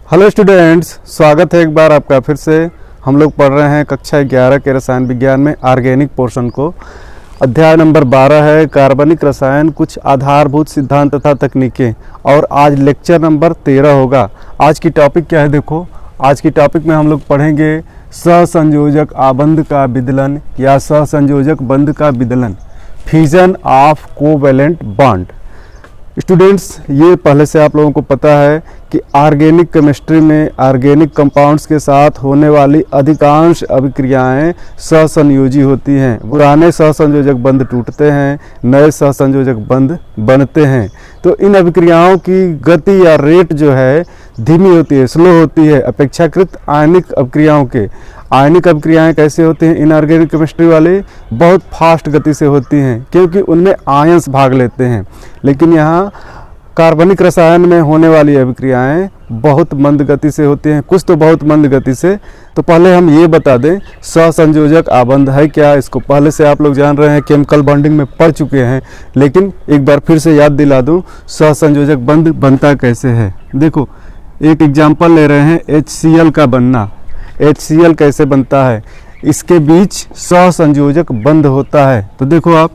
Hello students, स्वागत है एक बार आपका फिर से। हम लोग पढ़ रहे हैं कक्षा 11 के रसायन विज्ञान में ऑर्गेनिक पोर्शन को। अध्याय नंबर 12 है कार्बनिक रसायन, कुछ आधारभूत सिद्धांत तथा तकनीकें। और आज लेक्चर नंबर 13 होगा। आज की टॉपिक क्या है? देखो, आज की टॉपिक में हम लोग पढ़ेंगे सहसंयोजक आबंध का विदलन या सहसंयोजक बंध का विदलन, fusion of covalent bond. Students, ये पहले से आप लोगों को पता है कि ऑर्गेनिक केमिस्ट्री में ऑर्गेनिक कंपाउंड्स के साथ होने वाली अधिकांश अभिक्रियाएं सहसंयोजी होती हैं। पुराने सहसंयोजक बंध टूटते हैं, नए सहसंयोजक बंध बनते हैं। तो इन अभिक्रियाओं की गति या रेट जो है धीमी होती है, स्लो होती है अपेक्षाकृत आयनिक अभिक्रियाओं के। आयनिक अभिक्रियाएं कैसे होती हैं? इनऑर्गेनिक केमिस्ट्री वाले बहुत फास्ट गति से होती हैं क्योंकि उनमें आयंस भाग लेते हैं। लेकिन यहाँ कार्बनिक रसायन में होने वाली अभिक्रियाएं बहुत मंद गति से होती हैं, कुछ तो बहुत मंद गति से। तो पहले हम ये बता दें सहसंयोजक आबंध है क्या। इसको पहले से आप लोग जान रहे हैं, केमिकल बॉन्डिंग में पढ़ चुके हैं, लेकिन एक बार फिर से याद दिला दूं सहसंयोजक बंध बनता कैसे है। देखो, एक एग्जाम्पल ले रहे हैं HCl का बनना। HCl कैसे बनता है? इसके बीच सहसंयोजक बंध होता है। तो देखो आप,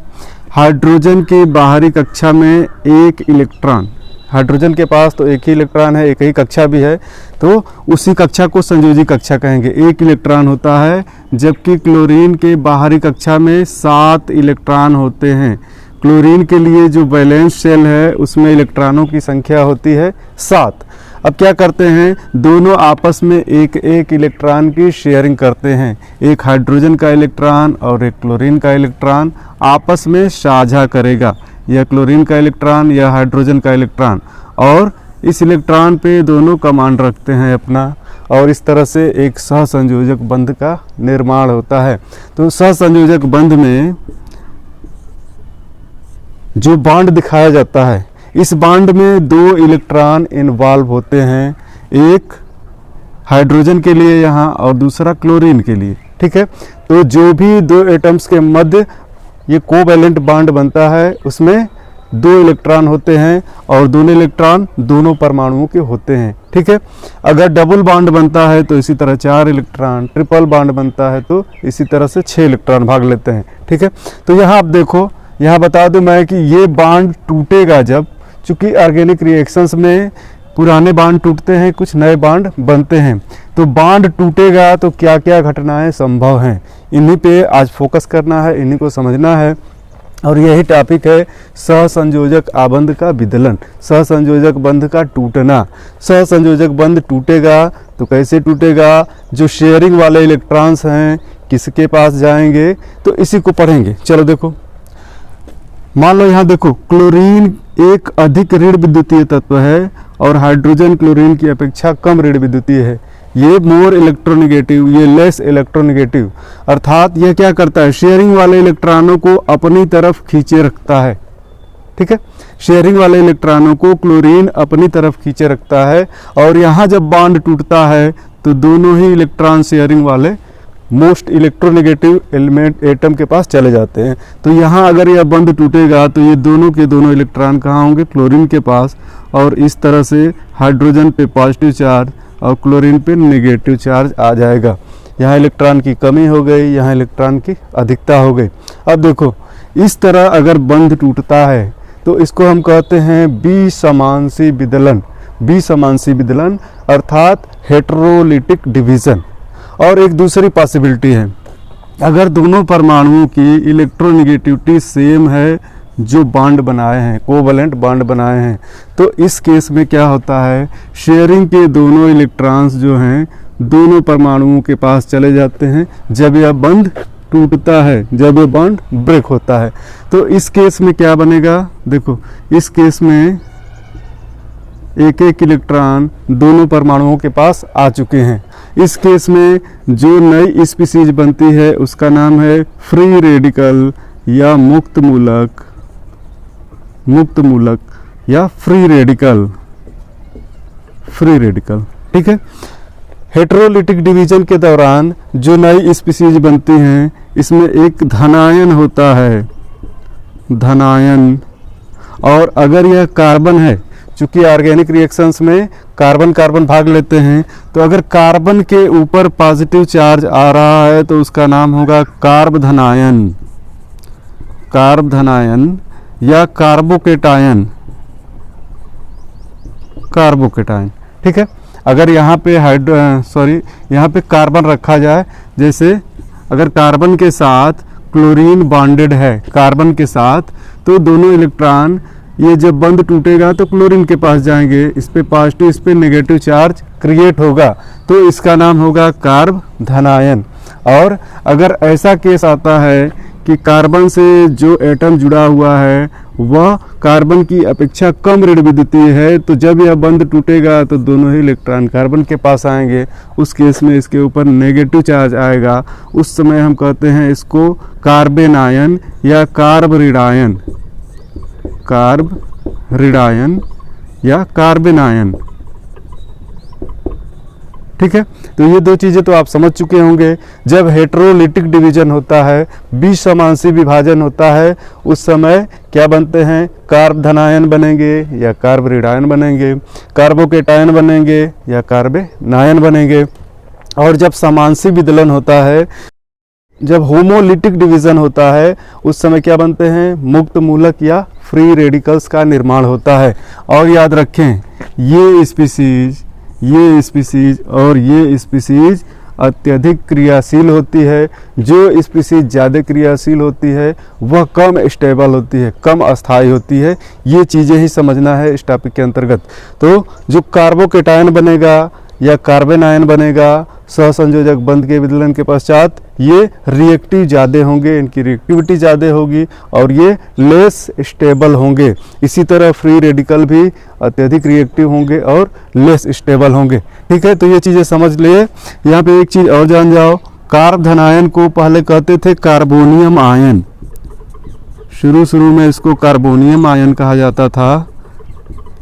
हाइड्रोजन की बाहरी कक्षा में एक इलेक्ट्रॉन, हाइड्रोजन के पास तो एक ही इलेक्ट्रॉन है, एक ही कक्षा भी है, तो उसी कक्षा को संयोजी कक्षा कहेंगे। एक इलेक्ट्रॉन होता है, जबकि क्लोरीन के बाहरी कक्षा में 7 इलेक्ट्रॉन होते हैं। क्लोरीन के लिए जो वैलेंस शेल है उसमें इलेक्ट्रॉनों की संख्या होती है 7। अब क्या करते हैं, दोनों आपस में एक एक इलेक्ट्रॉन की शेयरिंग करते हैं। एक हाइड्रोजन का इलेक्ट्रॉन और एक क्लोरीन का इलेक्ट्रॉन आपस में साझा करेगा, या क्लोरीन का इलेक्ट्रॉन या हाइड्रोजन का इलेक्ट्रॉन, और इस इलेक्ट्रॉन पे दोनों कमांड रखते हैं अपना, और इस तरह से एक सहसंयोजक बंध का निर्माण होता है। तो सहसंयोजक बंध में जो बॉन्ड दिखाया जाता है, इस बॉन्ड में 2 इलेक्ट्रॉन इन्वॉल्व होते हैं, एक हाइड्रोजन के लिए यहाँ और दूसरा क्लोरीन के लिए। ठीक है, तो जो भी 2 एटम्स के मध्य ये कोवैलेंट बॉन्ड बनता है उसमें 2 इलेक्ट्रॉन होते हैं, और दोनों इलेक्ट्रॉन दोनों परमाणुओं के होते हैं। ठीक है, अगर डबल बॉन्ड बनता है तो इसी तरह 4 इलेक्ट्रॉन, ट्रिपल बॉन्ड बनता है तो इसी तरह से 6 इलेक्ट्रॉन भाग लेते हैं। ठीक है, तो यहाँ आप देखो, यहाँ बता दूं मैं कि ये बॉन्ड टूटेगा जब, चूँकि ऑर्गेनिक रिएक्शंस में पुराने बॉन्ड टूटते हैं, कुछ नए बॉन्ड बनते हैं। तो बॉन्ड टूटेगा तो क्या क्या घटनाएं संभव हैं, इन्हीं पे आज फोकस करना है, इन्हीं को समझना है। और यही टॉपिक है सहसंयोजक आबंध का विदलन, सहसंयोजक बंध का टूटना। सहसंयोजक बंध टूटेगा तो कैसे टूटेगा? जो शेयरिंग वाले इलेक्ट्रॉन्स हैं किसके पास जाएंगे, तो इसी को पढ़ेंगे। चलो देखो, मान लो यहाँ देखो, क्लोरीन एक अधिक ऋण विद्युतीय तत्व है और हाइड्रोजन क्लोरीन की अपेक्षा कम ऋण विद्युतीय है। ये मोर इलेक्ट्रोनेगेटिव, ये लेस इलेक्ट्रोनेगेटिव। अर्थात यह क्या करता है, शेयरिंग वाले इलेक्ट्रॉनों को अपनी तरफ खींचे रखता है। ठीक है, शेयरिंग वाले इलेक्ट्रॉनों को क्लोरीन अपनी तरफ खींचे रखता है, और यहाँ जब बॉन्ड टूटता है तो दोनों ही इलेक्ट्रॉन शेयरिंग वाले मोस्ट इलेक्ट्रोनेगेटिव एलिमेंट एटम के पास चले जाते हैं। तो यहाँ अगर यह बंध टूटेगा तो ये दोनों के दोनों इलेक्ट्रॉन कहाँ होंगे? क्लोरीन के पास, और इस तरह से हाइड्रोजन पे पॉजिटिव चार्ज और क्लोरीन पे नेगेटिव चार्ज आ जाएगा। यहाँ इलेक्ट्रॉन की कमी हो गई, यहाँ इलेक्ट्रॉन की अधिकता हो गई। अब देखो, इस तरह अगर बंध टूटता है तो इसको हम कहते हैं विसमांशी विदलन। विसमांशी विदलन अर्थात हेटेरोलिटिक डिवीजन। और एक दूसरी पॉसिबिलिटी है, अगर दोनों परमाणुओं की इलेक्ट्रोनेगेटिविटी सेम है, जो बॉन्ड बनाए हैं, कोवैलेंट बॉन्ड बनाए हैं, तो इस केस में क्या होता है, शेयरिंग के दोनों इलेक्ट्रॉन्स जो हैं दोनों परमाणुओं के पास चले जाते हैं जब यह बंध टूटता है, जब यह बॉन्ड ब्रेक होता है। तो इस केस में क्या बनेगा? देखो, इस केस में एक एक इलेक्ट्रॉन दोनों परमाणुओं के पास आ चुके हैं। इस केस में जो नई स्पीसीज बनती है उसका नाम है फ्री रेडिकल या मुक्त मूलक, मुक्त मूलक या फ्री रेडिकल, फ्री रेडिकल। ठीक है, हेटेरोलिटिक डिवीजन के दौरान जो नई स्पीसीज बनती हैं इसमें एक धनायन होता है, धनायन। और अगर यह कार्बन है, चूंकि ऑर्गेनिक रिएक्शंस में कार्बन कार्बन भाग लेते हैं, तो अगर कार्बन के ऊपर पॉजिटिव चार्ज आ रहा है तो उसका नाम होगा कार्बधनायन, कार्बधनायन या कार्बोकेटायन, कार्बोकेटायन। ठीक है, अगर यहाँ पे यहाँ पे कार्बन रखा जाए, जैसे अगर कार्बन के साथ क्लोरीन बॉन्डेड है कार्बन के साथ, तो दोनों इलेक्ट्रॉन ये जब बंद टूटेगा तो क्लोरीन के पास जाएंगे, इस पे पॉजिटिव इस पे नेगेटिव चार्ज क्रिएट होगा, तो इसका नाम होगा कार्बधनायन। और अगर ऐसा केस आता है कि कार्बन से जो एटम जुड़ा हुआ है वह कार्बन की अपेक्षा कम ऋण विद्युतीय है, तो जब यह बंध टूटेगा तो दोनों ही इलेक्ट्रॉन कार्बन के पास आएंगे, उस केस में इसके ऊपर नेगेटिव चार्ज आएगा, उस समय हम कहते हैं इसको कार्बेनायन या कार्बरिडायन, कार्बरिडायन या कार्बेनायन। ठीक है, तो ये दो चीज़ें तो आप समझ चुके होंगे। जब हेटेरोलिटिक डिवीजन होता है, विसमांशी विभाजन होता है, उस समय क्या बनते हैं, कार्बधनायन बनेंगे या कार्बरिडायन बनेंगे, कार्बोकेटायन बनेंगे या कार्बेनायन बनेंगे। और जब समांशी विदलन होता है, जब होमोलिटिक डिवीजन होता है, उस समय क्या बनते हैं, मुक्त मूलक या फ्री रेडिकल्स का निर्माण होता है। और याद रखें, ये स्पीसीज और ये स्पीसीज अत्यधिक क्रियाशील होती है। जो स्पीसीज ज़्यादा क्रियाशील होती है वह कम स्टेबल होती है, कम अस्थायी होती है। ये चीज़ें ही समझना है इस टॉपिक के अंतर्गत। तो जो कार्बोकेटायन बनेगा या कार्बेनायन बनेगा, सहसंयोजक बंध के विदलन के पश्चात ये रिएक्टिव ज़्यादा होंगे, इनकी रिएक्टिविटी ज़्यादा होगी और ये लेस स्टेबल होंगे। इसी तरह फ्री रेडिकल भी अत्यधिक रिएक्टिव होंगे और लेस स्टेबल होंगे। ठीक है, तो ये चीज़ें समझ लिए। यहाँ पे एक चीज़ और जान जाओ, कार्बधनायन को पहले कहते थे कार्बोनियम आयन, शुरू में इसको कार्बोनियम आयन कहा जाता था,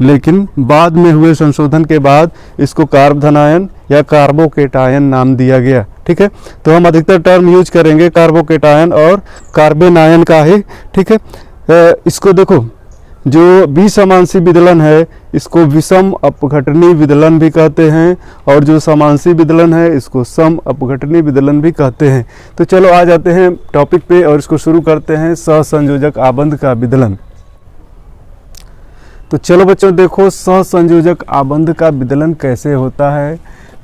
लेकिन बाद में हुए संशोधन के बाद इसको कार्बधनायन या कार्बोकेटायन नाम दिया गया। ठीक है, तो हम अधिकतर टर्म यूज करेंगे कार्बोकेटायन और कार्बेनायन का ही। ठीक है, इसको देखो, जो विसमांशी विदलन है इसको विषम अपघटनी विदलन भी कहते हैं, और जो समांशी विदलन है इसको सम अपघटनी विदलन भी कहते हैं। तो चलो आ जाते हैं टॉपिक पे और इसको शुरू करते हैं, सहसंयोजक आबंध का विदलन। तो चलो बच्चों देखो, सहसंयोजक आबंध का विदलन कैसे होता है।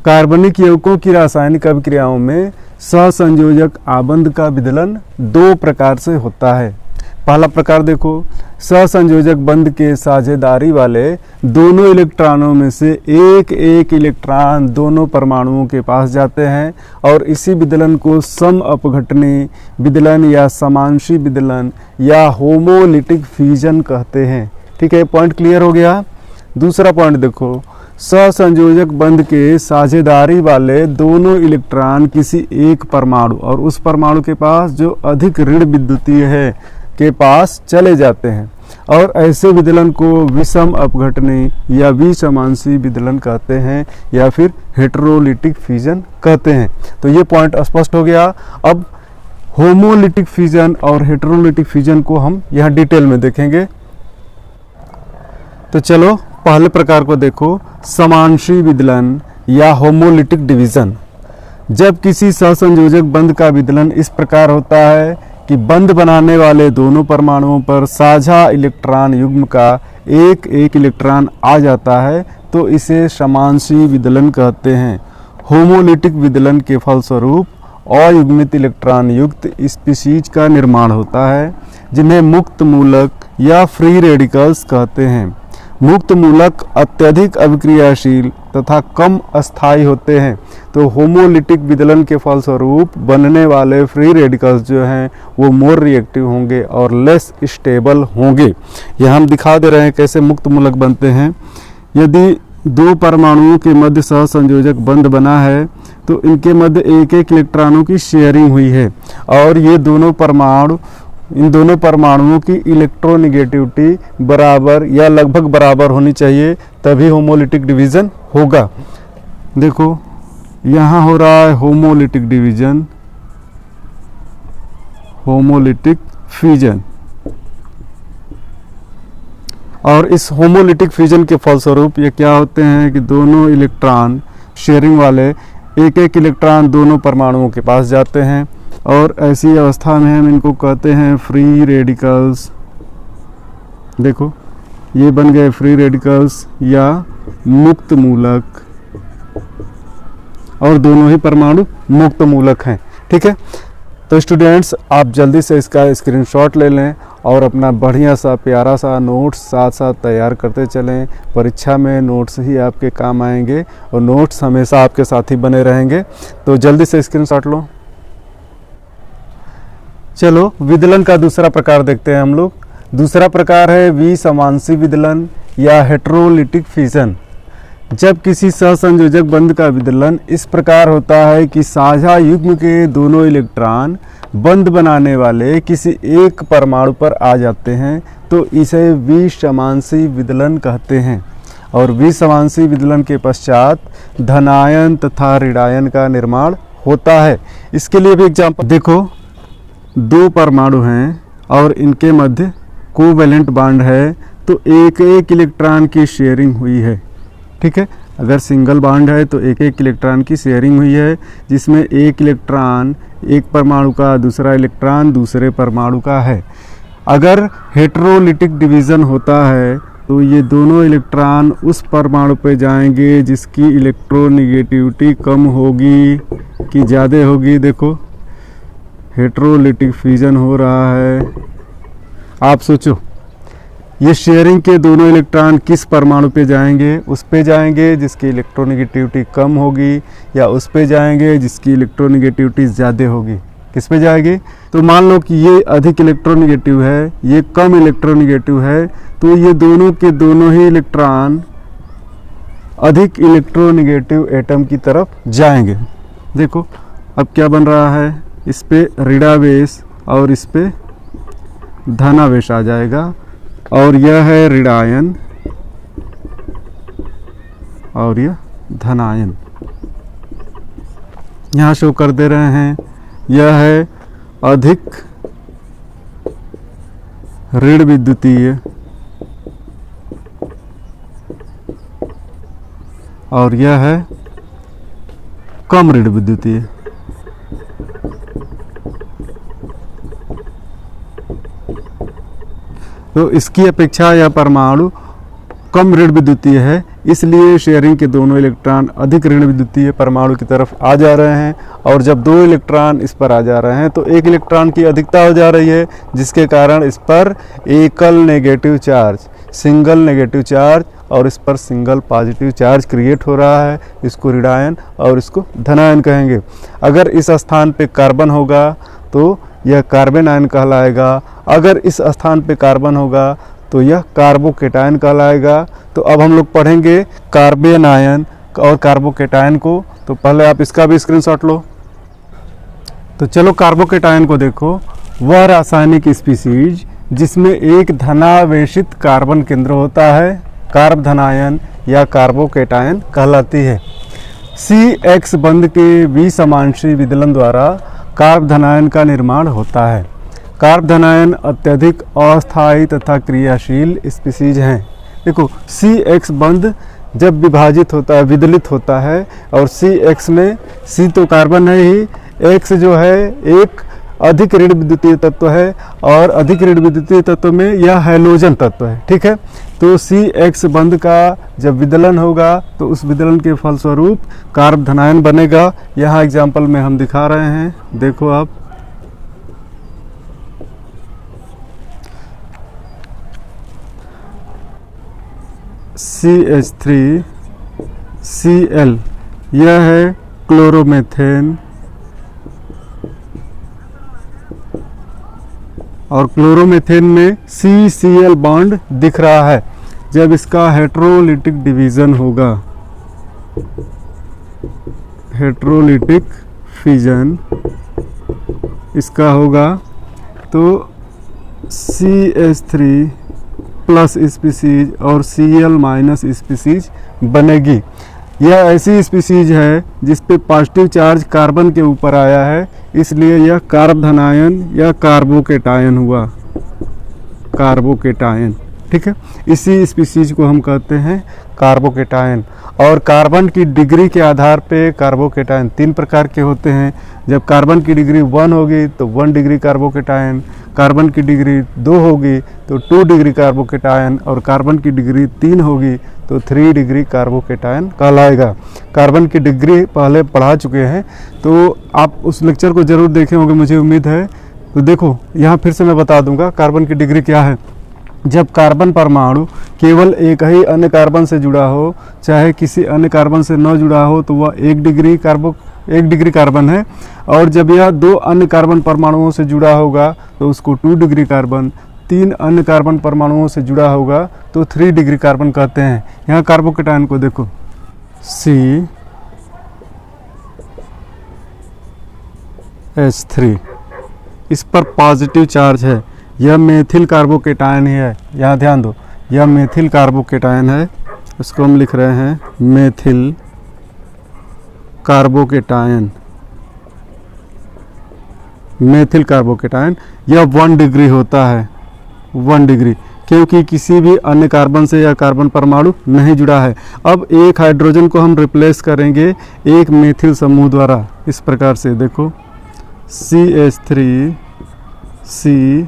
कार्बनिक यौगिकों की रासायनिक अभिक्रियाओं में सहसंयोजक आबंध का विदलन दो प्रकार से होता है। पहला प्रकार देखो, सहसंयोजक बंध के साझेदारी वाले दोनों इलेक्ट्रॉनों में से एक एक इलेक्ट्रॉन दोनों परमाणुओं के पास जाते हैं और इसी विदलन को सम अपघटनी विदलन या समांशी विदलन या होमोलिटिक फ्यूजन कहते हैं। ठीक है, पॉइंट क्लियर हो गया। दूसरा पॉइंट देखो, सहसंयोजक बंध के साझेदारी वाले दोनों इलेक्ट्रॉन किसी एक परमाणु और उस परमाणु के पास जो अधिक ऋण विद्युतीय है के पास चले जाते हैं, और ऐसे विदलन को विषम अपघटनी या विसमांशी विदलन कहते हैं या फिर हेटेरोलिटिक फ्यूजन कहते हैं। तो ये पॉइंट स्पष्ट हो गया। अब होमोलिटिक फ्यूजन और हेटेरोलिटिक फ्यूजन को हम यहाँ डिटेल में देखेंगे। तो चलो पहले प्रकार को देखो, समांशी विदलन या होमोलिटिक डिवीजन। जब किसी सहसंयोजक बंध का विदलन इस प्रकार होता है कि बंध बनाने वाले दोनों परमाणुओं पर साझा इलेक्ट्रॉन युग्म का एक एक इलेक्ट्रॉन आ जाता है, तो इसे समांशी विदलन कहते हैं। होमोलिटिक विदलन के फलस्वरूप अयुग्मित इलेक्ट्रॉन युक्त स्पीशीज का निर्माण होता है, जिन्हें मुक्त मूलक या फ्री रेडिकल्स कहते हैं। मुक्त मूलक अत्यधिक अभिक्रियाशील तथा कम अस्थायी होते हैं, तो होमोलिटिक विदलन के फलस्वरूप बनने वाले फ्री रेडिकल्स जो हैं वो मोर रिएक्टिव होंगे और लेस स्टेबल होंगे। यह हम दिखा दे रहे हैं कैसे मुक्त मूलक बनते हैं। यदि दो परमाणुओं के मध्य सहसंयोजक बंध बना है तो इनके मध्य एक एक इलेक्ट्रॉनों की शेयरिंग हुई है और इन दोनों परमाणुओं की इलेक्ट्रोनेगेटिविटी बराबर या लगभग बराबर होनी चाहिए, तभी होमोलिटिक डिवीजन होगा। देखो यहाँ हो रहा है होमोलिटिक डिवीजन, होमोलिटिक फ्यूजन। और इस होमोलिटिक फ्यूजन के फलस्वरूप ये क्या होते हैं कि दोनों इलेक्ट्रॉन शेयरिंग वाले एक एक इलेक्ट्रॉन दोनों परमाणुओं के पास जाते हैं और ऐसी अवस्था में हम इनको कहते हैं फ्री रेडिकल्स। देखो ये बन गए फ्री रेडिकल्स या मुक्त मूलक, और दोनों ही परमाणु मुक्त मूलक हैं। ठीक है, तो स्टूडेंट्स आप जल्दी से इसका स्क्रीनशॉट ले लें और अपना बढ़िया सा प्यारा सा नोट्स साथ साथ तैयार करते चलें। परीक्षा में नोट्स ही आपके काम आएंगे और नोट्स हमेशा आपके साथ ही बने रहेंगे। तो जल्दी से स्क्रीनशॉट लो। चलो विदलन का दूसरा प्रकार देखते हैं हम लोग। दूसरा प्रकार है विसमांशी विदलन या हेटेरोलिटिक फिजन। जब किसी सहसंयोजक बंध का विदलन इस प्रकार होता है कि साझा युग्म के दोनों इलेक्ट्रॉन बंध बनाने वाले किसी एक परमाणु पर आ जाते हैं तो इसे विसमांशी विदलन कहते हैं। और विसमांशी विदलन के पश्चात धनायन तथा ऋणायन का निर्माण होता है। इसके लिए भी एग्जाम्पल देखो, दो परमाणु हैं और इनके मध्य कोवैलेंट बॉन्ड है तो एक एक इलेक्ट्रॉन की शेयरिंग हुई है। ठीक है, अगर सिंगल बॉन्ड है तो एक एक इलेक्ट्रॉन की शेयरिंग हुई है, जिसमें एक इलेक्ट्रॉन एक परमाणु का, दूसरा इलेक्ट्रॉन दूसरे परमाणु का है। अगर हेटेरोलिटिक डिवीज़न होता है तो ये दोनों इलेक्ट्रॉन उस परमाणु पे जाएंगे जिसकी इलेक्ट्रोनेगेटिविटी कम होगी कि ज़्यादा होगी। देखो हेटेरोलिटिक फ्यूजन हो रहा है, आप सोचो ये शेयरिंग के दोनों इलेक्ट्रॉन किस परमाणु पे जाएंगे? उस पे जाएंगे जिसकी इलेक्ट्रोनेगेटिविटी कम होगी, या उस पे जाएंगे जिसकी इलेक्ट्रोनेगेटिविटी ज़्यादा होगी? किस पे जाएगी? तो मान लो कि ये अधिक इलेक्ट्रोनेगेटिव है, ये कम इलेक्ट्रोनेगेटिव है, तो ये दोनों के दोनों ही इलेक्ट्रॉन अधिक इलेक्ट्रोनेगेटिव एटम की तरफ जाएंगे। देखो अब क्या बन रहा है, इस पे ऋणावेश और इस पे धनावेश आ जाएगा, और यह है ऋणायन और यह धनायन। यहाँ शो कर दे रहे हैं, यह है अधिक ऋण विद्युतीय और यह है कम ऋण विद्युतीय। तो इसकी अपेक्षा यह परमाणु कम ऋण विद्युतीय है, इसलिए शेयरिंग के दोनों इलेक्ट्रॉन अधिक ऋण विद्युतीय परमाणु की तरफ आ जा रहे हैं। और जब दो इलेक्ट्रॉन इस पर आ जा रहे हैं तो एक इलेक्ट्रॉन की अधिकता हो जा रही है, जिसके कारण इस पर एकल negative charge, single negative charge और इस पर सिंगल पॉजिटिव चार्ज क्रिएट हो रहा है। इसको ऋणायन और इसको धनायन कहेंगे। अगर इस स्थान पे कार्बन होगा तो यह कार्बन आयन कहलाएगा। अगर इस स्थान पे कार्बन होगा तो यह कार्बोकेटायन कहलाएगा। तो अब हम लोग पढ़ेंगे कार्बन आयन और कार्बोकेटायन को। तो पहले आप इसका भी स्क्रीनशॉट लो। तो चलो कार्बोकेटायन को देखो, वह रासायनिक स्पीसीज जिसमें एक धनावेशित कार्बन केंद्र होता है कार्ब धनायन या कार्बोकेटायन कहलाती है। CX बंध के विसमांशी विदलन द्वारा कार्ब धनायन का निर्माण होता है। कार्ब धनायन अत्यधिक अस्थायी तथा क्रियाशील स्पीसीज हैं। देखो CX बंध जब विभाजित होता है, विदलित होता है, और CX में C तो कार्बन है ही, X जो है एक अधिक ऋण विद्युतीय तत्व है, और अधिक ऋण विद्युतीय तत्व में यह हैलोजन तत्व है। ठीक है, तो CX बंध का जब विदलन होगा तो उस विदलन के फलस्वरूप कार्ब धनायन बनेगा। यहाँ एग्जाम्पल में हम दिखा रहे हैं, देखो आप CH3Cl, यह है क्लोरोमेथेन, और क्लोरोमेथेन में CCl बॉन्ड दिख रहा है। जब इसका हेटेरोलिटिक डिवीज़न होगा, हेटेरोलिटिक फिजन इसका होगा, तो CH3 प्लस स्पीसीज और Cl माइनस स्पीसीज बनेगी। यह ऐसी स्पीसीज है जिस पे पॉजिटिव चार्ज कार्बन के ऊपर आया है, इसलिए यह कार्ब धनायन या कार्बोकेटायन हुआ, कार्बोकेटायन। ठीक है। इसी स्पीसीज को हम कहते हैं कार्बोकेटायन। और कार्बन की डिग्री के आधार पे कार्बोकेटायन 3 प्रकार के होते हैं। जब कार्बन की डिग्री 1 होगी तो 1 डिग्री कार्बोकेटायन, कार्बन की डिग्री 2 होगी तो 2 डिग्री कार्बोकेटायन, और कार्बन की डिग्री 3 होगी तो 3 डिग्री कार्बोकेटायन कहलाएगा। कार्बन की डिग्री पहले पढ़ा चुके हैं, तो आप उस लेक्चर को ज़रूर देखे होंगे, मुझे उम्मीद है। तो देखो यहाँ फिर से मैं बता दूंगा कार्बन की डिग्री क्या है। जब कार्बन परमाणु केवल एक ही अन्य कार्बन से जुड़ा हो, चाहे किसी अन्य कार्बन से न जुड़ा हो, तो वह 1 डिग्री कार्बन है। और जब यह 2 अन्य कार्बन परमाणुओं से जुड़ा होगा तो उसको 2 डिग्री कार्बन, 3 अन्य कार्बन परमाणुओं से जुड़ा होगा तो 3 डिग्री कार्बन कहते हैं। यहाँ कार्बोकेटायन को देखो, CH3, इस पर पॉजिटिव चार्ज है। यह मेथिल कार्बोकेटायन ही है, यहाँ ध्यान दो, यह मेथिल कार्बोकेटायन है। इसको हम लिख रहे हैं मेथिल कार्बोकेटायन। मेथिल कार्बोकेटायन यह 1 डिग्री होता है, 1 डिग्री, क्योंकि किसी भी अन्य कार्बन से यह कार्बन परमाणु नहीं जुड़ा है। अब एक हाइड्रोजन को हम रिप्लेस करेंगे एक मेथिल समूह द्वारा, इस प्रकार से देखो CH3 CH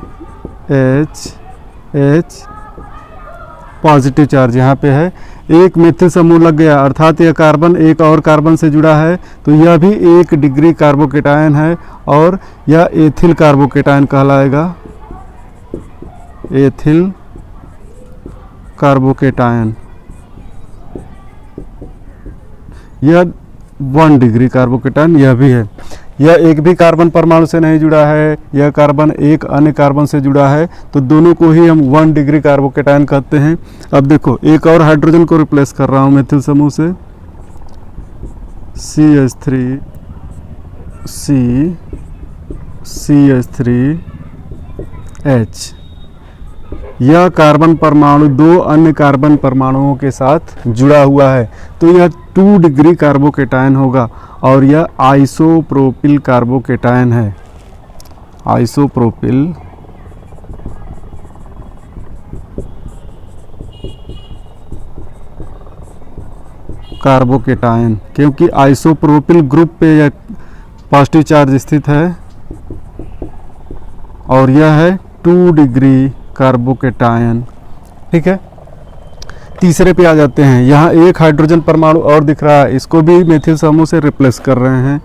पॉजिटिव चार्ज यहाँ पे है, एक मेथिल समूह लग गया, अर्थात यह कार्बन एक और कार्बन से जुड़ा है, तो यह भी 1 डिग्री कार्बोकेटायन है और यह एथिल कार्बोकेटायन कहलाएगा, एथिल कार्बोकेटायन। यह 1 डिग्री कार्बोकेटायन यह भी है। यह एक भी कार्बन परमाणु से नहीं जुड़ा है, यह कार्बन एक अन्य कार्बन से जुड़ा है, तो दोनों को ही हम 1 डिग्री कार्बोकेटायन कहते हैं। अब देखो एक और हाइड्रोजन को रिप्लेस कर रहा हूँ मेथिल समूह से, CH3 CH3H। यह कार्बन परमाणु 2 अन्य कार्बन परमाणुओं के साथ जुड़ा हुआ है, तो यह 2 डिग्री कार्बोकेटायन होगा। और यह आइसोप्रोपिल कार्बोकेटायन है, आइसोप्रोपिल कार्बोकेटायन, क्योंकि आइसोप्रोपिल ग्रुप पे यह पॉजिटिव चार्ज स्थित है। और यह है 2 डिग्री कार्बोकेटायन, ठीक है। तीसरे पे आ जाते हैं। यहाँ एक हाइड्रोजन परमाणु और दिख रहा है, इसको भी मेथिल समूह से रिप्लेस कर रहे हैं,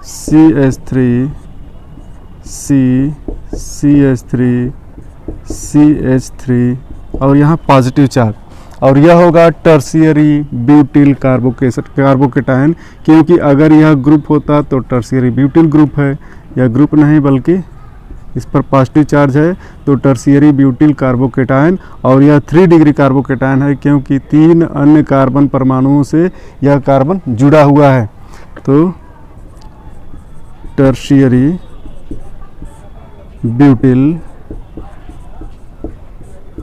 CH3 CH3 और यहाँ पॉजिटिव चार्ज, और यह होगा टर्शियरी ब्यूटिल कार्बोकेटायन, क्योंकि अगर यह ग्रुप होता तो टर्शियरी ब्यूटिल ग्रुप है, यह ग्रुप नहीं बल्कि इस पर पॉजिटिव चार्ज है, तो टर्शियरी ब्यूटिल कार्बोकेटायन। और यह 3 डिग्री कार्बोकेटायन है, क्योंकि 3 अन्य कार्बन परमाणुओं से यह कार्बन जुड़ा हुआ है, तो टर्शियरी ब्यूटिल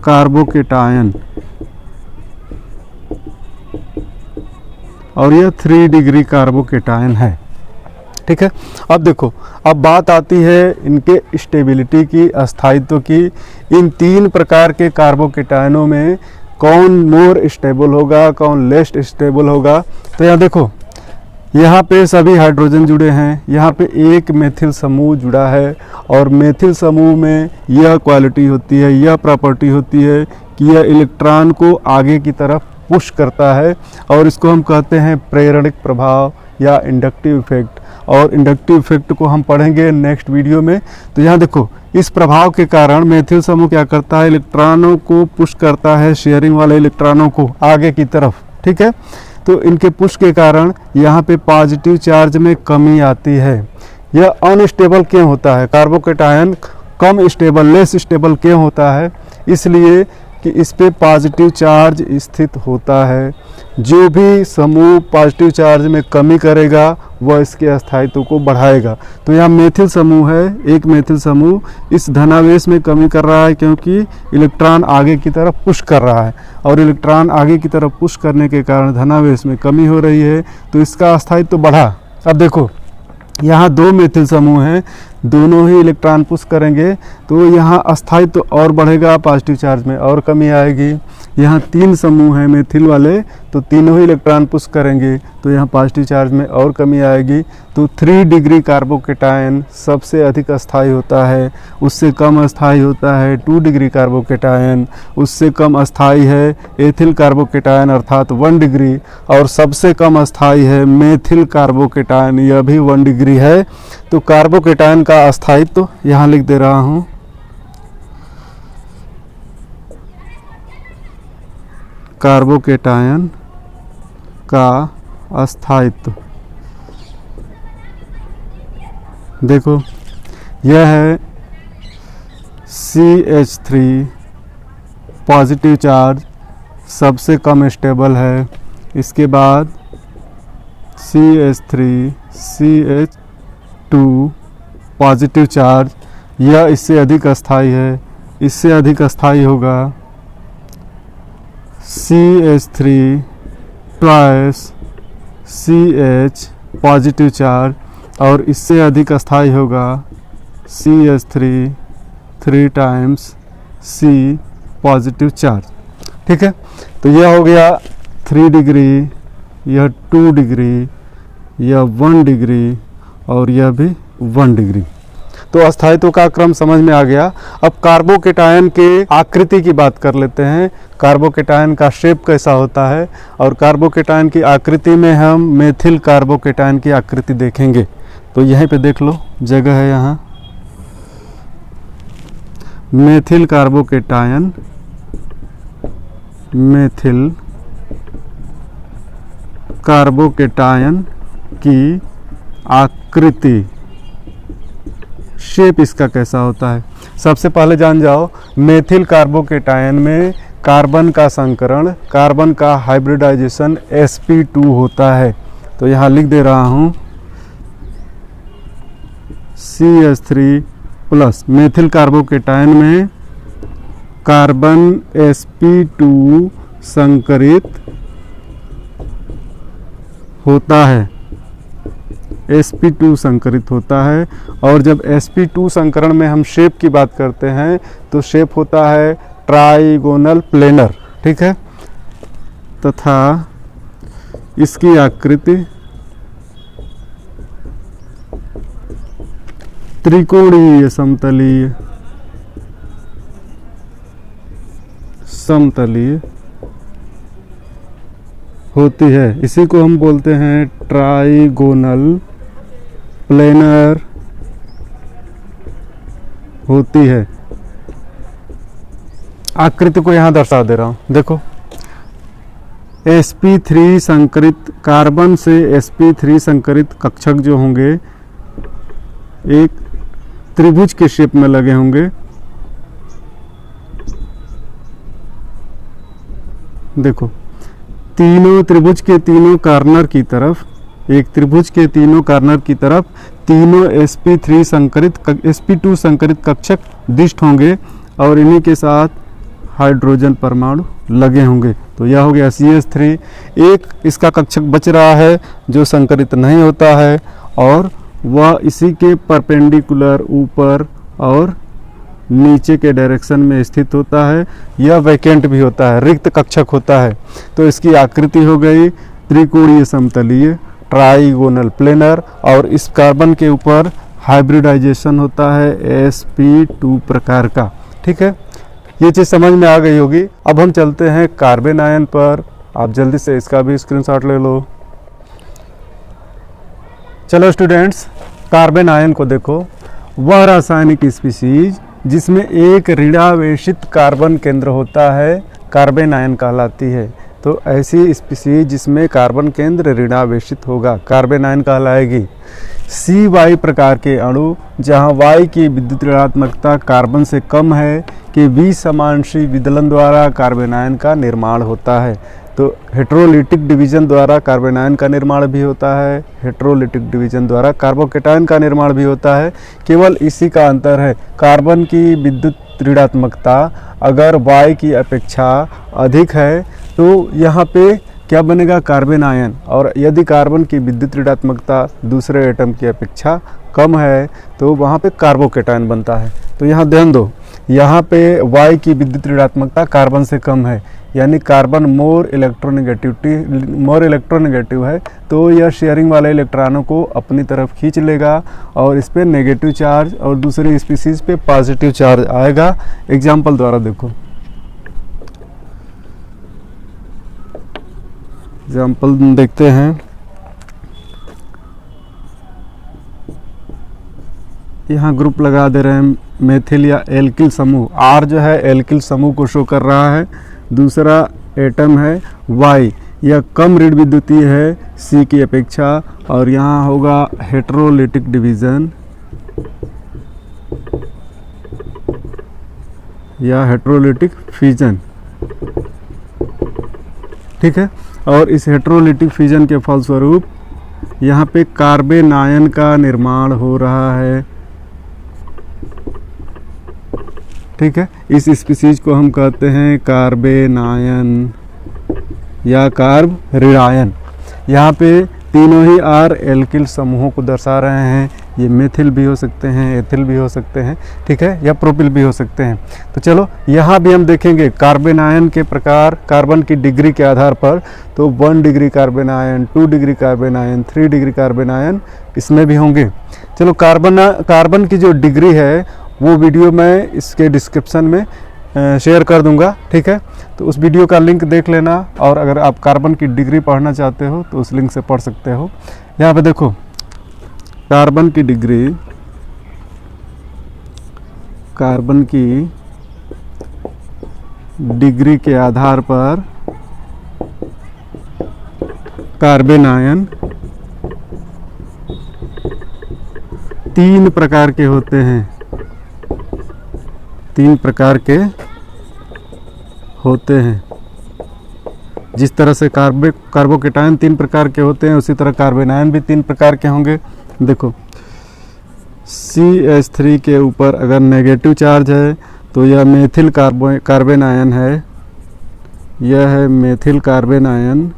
कार्बोकेटायन। और यह 3 डिग्री कार्बोकेटायन है, ठीक है। अब देखो, अब बात आती है इनके स्टेबिलिटी की, अस्थायित्व की। इन 3 प्रकार के कार्बोकेटायनों में कौन मोर स्टेबल होगा, कौन लेस स्टेबल होगा। तो यहाँ देखो, यहाँ पे सभी हाइड्रोजन जुड़े हैं, यहाँ पे एक मेथिल समूह जुड़ा है, और मेथिल समूह में यह क्वालिटी होती है, यह प्रॉपर्टी होती है कि यह इलेक्ट्रॉन को आगे की तरफ पुश करता है, और इसको हम कहते हैं प्रेरणिक प्रभाव या इंडक्टिव इफेक्ट। और इंडक्टिव इफेक्ट को हम पढ़ेंगे नेक्स्ट वीडियो में। तो यहाँ देखो, इस प्रभाव के कारण मेथिल समूह क्या करता है, इलेक्ट्रॉनों को पुश करता है, शेयरिंग वाले इलेक्ट्रॉनों को आगे की तरफ, ठीक है। तो इनके पुश के कारण यहाँ पे पॉजिटिव चार्ज में कमी आती है। यह अनस्टेबल क्यों होता है, कार्बोकेटायन कम स्टेबल, लेस स्टेबल क्यों होता है, इसलिए कि इस पे पॉजिटिव चार्ज स्थित होता है। जो भी समूह पॉजिटिव चार्ज में कमी करेगा वह इसके अस्थायित्व को बढ़ाएगा। तो यहाँ मेथिल समूह है, एक मेथिल समूह इस धनावेश में कमी कर रहा है, क्योंकि इलेक्ट्रॉन आगे की तरफ पुश कर रहा है, और इलेक्ट्रॉन आगे की तरफ पुश करने के कारण धनावेश में कमी हो रही है, तो इसका अस्थायित्व बढ़ा। अब देखो, यहाँ 2 मेथिल समूह हैं, दोनों ही इलेक्ट्रॉन पुश करेंगे तो यहाँ अस्थायित्व तो और बढ़ेगा, पॉजिटिव चार्ज में और कमी आएगी। यहाँ 3 समूह हैं मेथिल वाले, तो तीनों ही इलेक्ट्रॉन पुश करेंगे तो यहाँ पॉजिटिव चार्ज में और कमी आएगी। तो 3 डिग्री कार्बोकेटायन सबसे अधिक अस्थायी होता है, उससे कम अस्थायी होता है 2 डिग्री कार्बोकेटायन, उससे कम अस्थायी है एथिल कार्बोकेटायन अर्थात 1 डिग्री, और सबसे कम अस्थायी है मेथिल कार्बोकेटायन, यह भी 1 डिग्री है। तो कार्बोकेटायन का अस्थायित्व तो यहाँ लिख दे रहा हूँ। कार्बोकेटायन का अस्थायित्व देखो, यह है CH3 पॉजिटिव चार्ज सबसे कम स्टेबल है। इसके बाद CH3 CH2 पॉजिटिव चार्ज, यह इससे अधिक अस्थायी है, इससे अधिक अस्थायी होगा CH3 twice CH positive charge, और इससे अधिक अस्थायी होगा CH3 3 times C positive charge. ठीक है, तो यह हो गया 3 डिग्री, यह 2 डिग्री, यह 1 डिग्री और यह भी 1 डिग्री। तो अस्थायित्व का क्रम समझ में आ गया। अब कार्बोकेटायन के आकृति की बात कर लेते हैं, कार्बोकेटायन का शेप कैसा होता है, और कार्बोकेटायन की आकृति में हम मेथिल कार्बोकेटायन की आकृति देखेंगे। तो यहीं पे देख लो, जगह है यहाँ, मेथिल कार्बोकेटायन, मेथिल कार्बोकेटायन की आकृति, शेप इसका कैसा होता है। सबसे पहले जान जाओ, मेथिल कार्बोकेटायन में कार्बन का संकरण, कार्बन का हाइब्रिडाइजेशन sp2 होता है। तो यहाँ लिख दे रहा हूँ CH3 प्लस, मेथिल कार्बोकेटायन में कार्बन sp2 संकरित होता है, sp2 संकरित होता है। और जब sp2 संकरण में हम शेप की बात करते हैं तो शेप होता है ट्राइगोनल प्लेनर। ठीक है, तथा इसकी आकृति त्रिकोणीय समतलीय, समतलीय होती है। इसी को हम बोलते हैं ट्राइगोनल प्लेनर होती है। आकृति को यहाँ दर्शा दे रहा हूँ, देखो sp3 संकरित, कार्बन से sp3 संकरित कक्षक जो होंगे एक त्रिभुज के शेप में लगे होंगे। देखो, तीनों त्रिभुज के तीनों कॉर्नर की तरफ, एक त्रिभुज के तीनों कॉर्नर की तरफ तीनों sp3 संकरित, sp2 संकरित कक्षक दिष्ट होंगे और इन्हीं के साथ हाइड्रोजन परमाणु लगे होंगे। तो यह हो गया CH3। एक इसका कक्षक बच रहा है जो संकरित नहीं होता है और वह इसी के परपेंडिकुलर ऊपर और नीचे के डायरेक्शन में स्थित होता है। यह वैकेंट भी होता है, रिक्त कक्षक होता है। तो इसकी आकृति हो गई त्रिकोणीय समतलीय, ट्राइगोनल प्लेनर, और इस कार्बन के ऊपर हाइब्रिडाइजेशन होता है sp2 प्रकार का। ठीक है, ये चीज़ समझ में आ गई होगी। अब हम चलते हैं कार्बन आयन पर। आप जल्दी से इसका भी स्क्रीनशॉट ले लो। चलो स्टूडेंट्स, कार्बन आयन को देखो, वह रासायनिक स्पीसीज जिसमें एक ऋणावेशित कार्बन केंद्र होता है कार्बन आयन कहलाती है। तो ऐसी स्पीसीज जिसमें कार्बन केंद्र ऋणावेशित होगा कार्बन आयन कहलाएगी। CY प्रकार के अणु जहां Y की विद्युत ऋणात्मकता कार्बन से कम है के विसमांशी विदलन द्वारा कार्बन आयन का निर्माण होता है। तो हेट्रोलिटिक डिवीजन द्वारा कार्बन आयन का निर्माण भी होता है, हेट्रोलिटिक डिवीजन द्वारा कार्बोकेटायन का निर्माण भी होता है। केवल इसी का अंतर है, कार्बन की विद्युत ऋणात्मकता अगर Y की अपेक्षा अधिक है तो यहाँ पे क्या बनेगा, कार्बन आयन। और यदि कार्बन की विद्युत ऋणात्मकता दूसरे एटम की अपेक्षा कम है तो वहाँ पे कार्बोकेटायन बनता है। तो यहाँ ध्यान दो, यहाँ पे Y की विद्युत ऋणात्मकता कार्बन से कम है, यानी कार्बन मोर इलेक्ट्रोनेगेटिव है, तो यह शेयरिंग वाले इलेक्ट्रॉनों को अपनी तरफ खींच लेगा और इस पे नेगेटिव चार्ज और दूसरे स्पीसीज पे पॉजिटिव चार्ज आएगा। एग्जाम्पल द्वारा देखो, एग्जाम्पल देखते हैं। यहाँ ग्रुप लगा दे रहे हैं मेथिल या एल्किल समूह। R जो है एल्किल समूह को शो कर रहा है। दूसरा एटम है Y, यह कम ऋण विद्युतीय है C की अपेक्षा, और यहाँ होगा हेटेरोलिटिक डिवीज़न या हेटेरोलिटिक फिजन, ठीक है। और इस हेटेरोलिटिक फिजन के फलस्वरूप यहाँ पे कार्बन आयन का निर्माण हो रहा है, ठीक है। इस स्पीसीज को हम कहते हैं कार्बन आयन या कार्ब ऋणायन। यहाँ पे तीनों ही R एल्किल समूहों को दर्शा रहे हैं। ये मेथिल भी हो सकते हैं, एथिल भी हो सकते हैं, ठीक है, या प्रोपिल भी हो सकते हैं। तो चलो यहाँ भी हम देखेंगे कार्बन आयन के प्रकार कार्बन की डिग्री के आधार पर। तो 1 degree carbon ion, 2 degree carbon ion, 3 degree carbon ion इसमें भी होंगे। चलो कार्बन की जो डिग्री है वो वीडियो मैं इसके डिस्क्रिप्शन में शेयर कर दूंगा, ठीक है। तो उस वीडियो का लिंक देख लेना, और अगर आप कार्बन की डिग्री पढ़ना चाहते हो तो उस लिंक से पढ़ सकते हो। यहाँ पे देखो कार्बन की डिग्री के आधार पर कार्बन आयन 3 प्रकार के होते हैं। 3 प्रकार के होते हैं। जिस तरह से कार्बोकेटायन 3 प्रकार के होते हैं, उसी तरह कार्बन आयन भी 3 प्रकार के होंगे। देखो CH3 के ऊपर अगर नेगेटिव चार्ज है तो यह मेथिल कार्बन आयन है, यह है मेथिल कार्बन आयन,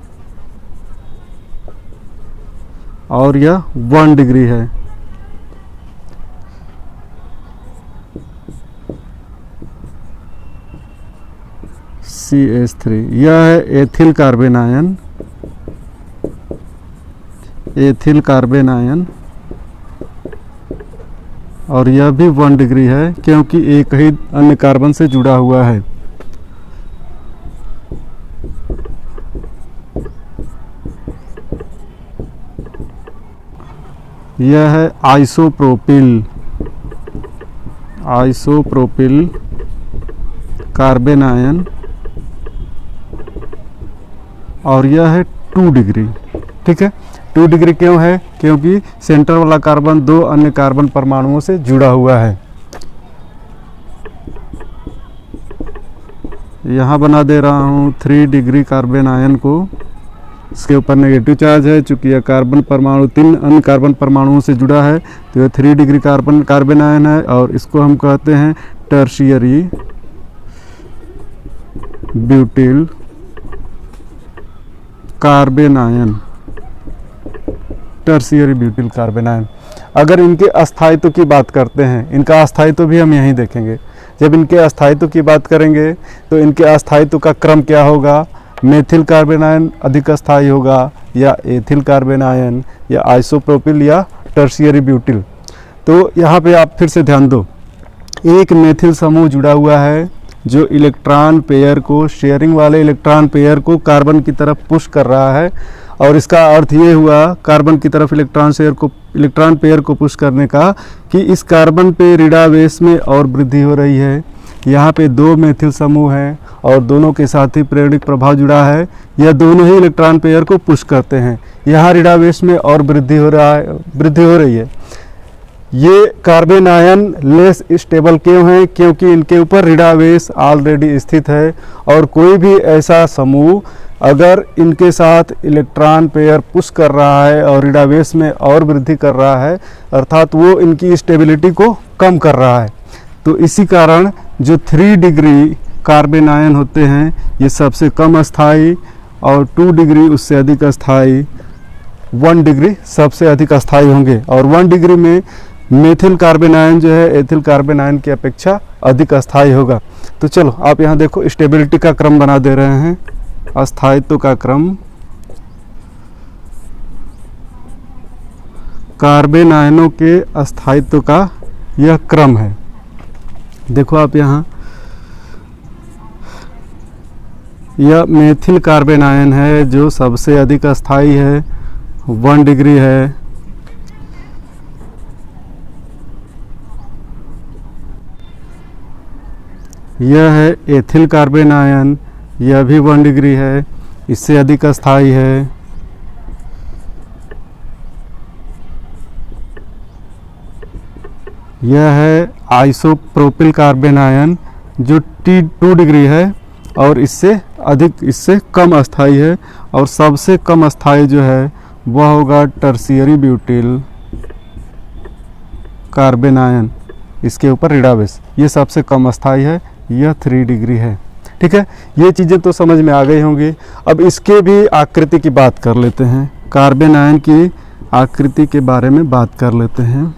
और यह 1 डिग्री है। CH3 यह है एथिल कार्बन आयन, और यह भी 1 डिग्री है क्योंकि एक ही अन्य कार्बन से जुड़ा हुआ है। यह है आइसोप्रोपिल कार्बन आयन, और यह है 2 डिग्री, ठीक है। 2 डिग्री क्यों है? क्योंकि सेंटर वाला कार्बन 2 अन्य कार्बन परमाणुओं से जुड़ा हुआ है। यहाँ बना दे रहा हूँ 3 डिग्री कार्बन आयन को, इसके ऊपर नेगेटिव चार्ज है। चूंकि यह कार्बन परमाणु 3 अन्य कार्बन परमाणुओं से जुड़ा है तो यह 3 डिग्री कार्बन आयन है, और इसको हम कहते हैं tertiary butyl carbon ion, tertiary butyl carbon ion. अगर इनके अस्थायित्व की बात करते हैं, इनका अस्थायित्व भी हम यहीं देखेंगे। जब इनके अस्थायित्व की बात करेंगे तो इनके अस्थायित्व का क्रम क्या होगा? मेथिल कार्बन आयन अधिक अस्थायी होगा, या एथिल कार्बन आयन, या आइसोप्रोपिल, या टर्शियरी ब्यूटिल। तो यहाँ पे आप फिर से ध्यान दो, एक मेथिल समूह जुड़ा हुआ है जो इलेक्ट्रॉन पेयर को, शेयरिंग वाले इलेक्ट्रॉन पेयर को कार्बन की तरफ पुश कर रहा है, और इसका अर्थ ये हुआ कार्बन की तरफ इलेक्ट्रॉन पेयर को पुश करने का कि इस कार्बन पे ऋणावेश में और वृद्धि हो रही है। यहाँ पे 2 मेथिल समूह हैं और दोनों के साथ ही प्रेरणिक प्रभाव जुड़ा है, यह दोनों ही इलेक्ट्रॉन पेयर को पुश करते हैं। यहाँ ऋणावेश में और वृद्धि हो रही है। ये कार्बन आयन लेस स्टेबल क्यों हैं? क्योंकि इनके ऊपर ऋणावेश ऑलरेडी स्थित है, और कोई भी ऐसा समूह अगर इनके साथ इलेक्ट्रॉन पेयर पुश कर रहा है और ऋणावेश में और वृद्धि कर रहा है, अर्थात वो इनकी स्टेबिलिटी को कम कर रहा है। तो इसी कारण जो 3 डिग्री कार्बन आयन होते हैं ये सबसे कम अस्थायी और 2 डिग्री उससे अधिक अस्थाई, 1 डिग्री सबसे अधिक अस्थाई होंगे। और 1 डिग्री में मेथिल कार्बन आयन जो है एथिल कार्बन आयन की अपेक्षा अधिक अस्थाई होगा। तो चलो आप यहाँ देखो स्टेबिलिटी का क्रम बना दे रहे हैं, अस्थायित्व का क्रम, कार्बन आयनों के अस्थायित्व का यह क्रम है। देखो आप यहाँ, यह मेथिल कार्बन आयन है जो सबसे अधिक अस्थाई है, 1 डिग्री है। यह है एथिल कार्बन आयन, यह भी 1 डिग्री है, इससे अधिक अस्थाई है। यह है आइसोप्रोपिल कार्बन आयन जो 2 डिग्री है और इससे कम अस्थाई है। और सबसे कम अस्थाई जो है वह होगा टर्शियरी ब्यूटिल कार्बन आयन, इसके ऊपर ऋणावेश, ये सबसे कम अस्थाई है, यह 3 डिग्री है। ठीक है, ये चीज़ें तो समझ में आ गई होंगी। अब इसके भी आकृति की बात कर लेते हैं, कार्बन आयन की आकृति के बारे में बात कर लेते हैं।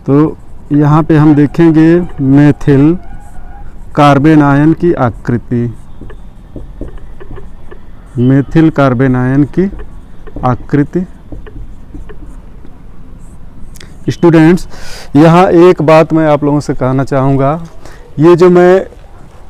तो यहाँ पे हम देखेंगे मेथिल कार्बन आयन की आकृति, मेथिल कार्बन आयन की आकृति। स्टूडेंट्स, यहाँ एक बात मैं आप लोगों से कहना चाहूँगा, ये जो मैं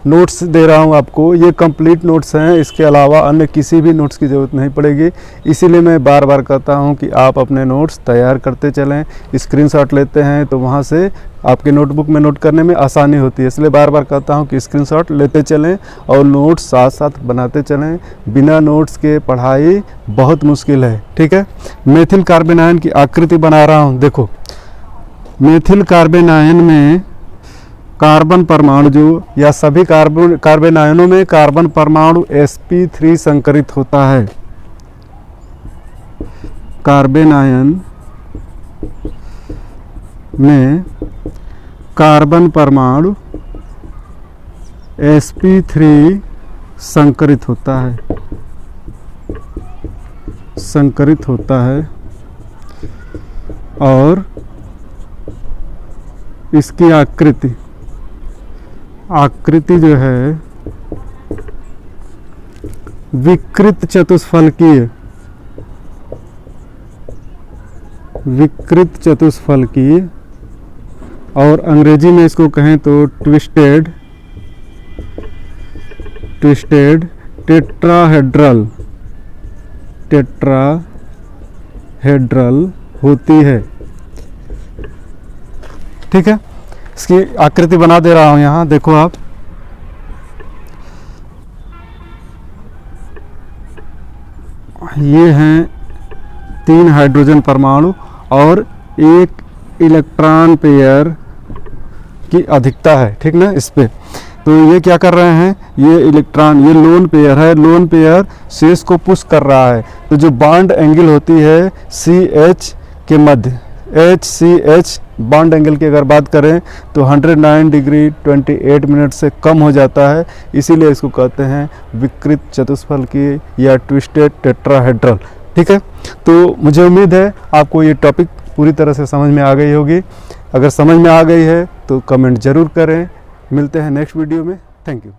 नोट्स दे रहा हूँ आपको, ये कंप्लीट नोट्स हैं, इसके अलावा अन्य किसी भी नोट्स की ज़रूरत नहीं पड़ेगी। इसीलिए मैं बार बार कहता हूँ कि आप अपने नोट्स तैयार करते चलें, स्क्रीनशॉट लेते हैं तो वहाँ से आपके नोटबुक में नोट करने में आसानी होती है। इसलिए बार बार कहता हूँ कि स्क्रीनशॉट लेते चलें और नोट्स साथ साथ बनाते चलें। बिना नोट्स के पढ़ाई बहुत मुश्किल है। ठीक है, मेथिल कार्बन आयन की आकृति बना रहा हूँ। देखो, मेथिल कार्बन आयन में कार्बन परमाणु जो, या सभी कार्बन आयनों में कार्बन परमाणु sp3 संकरित होता है। कार्बन आयन में कार्बन परमाणु sp3 संकरित होता है, संकरित होता है। और इसकी आकृति जो है विकृत चतुष्फलकीय, विकृत चतुष्फलकीय, और अंग्रेजी में इसको कहें तो ट्विस्टेड टेट्राहेड्रल होती है। ठीक है, इसकी आकृति बना दे रहा हूँ यहाँ, देखो आप। ये हैं 3 हाइड्रोजन परमाणु और 1 इलेक्ट्रॉन पेयर की अधिकता है। ठीक ना, इस पे तो ये क्या कर रहे हैं, ये इलेक्ट्रॉन, ये लोन पेयर है, लोन पेयर शेष को पुश कर रहा है। तो जो बॉन्ड एंगल होती है CH के मध्य, HCH बॉन्ड एंगल की अगर बात करें तो 109 डिग्री 28 मिनट से कम हो जाता है। इसीलिए इसको कहते हैं विकृत चतुष्फलकीय या ट्विस्टेड टेट्राहेड्रल। ठीक है, तो मुझे उम्मीद है आपको ये टॉपिक पूरी तरह से समझ में आ गई होगी। अगर समझ में आ गई है तो कमेंट ज़रूर करें। मिलते हैं नेक्स्ट वीडियो में। Thank you.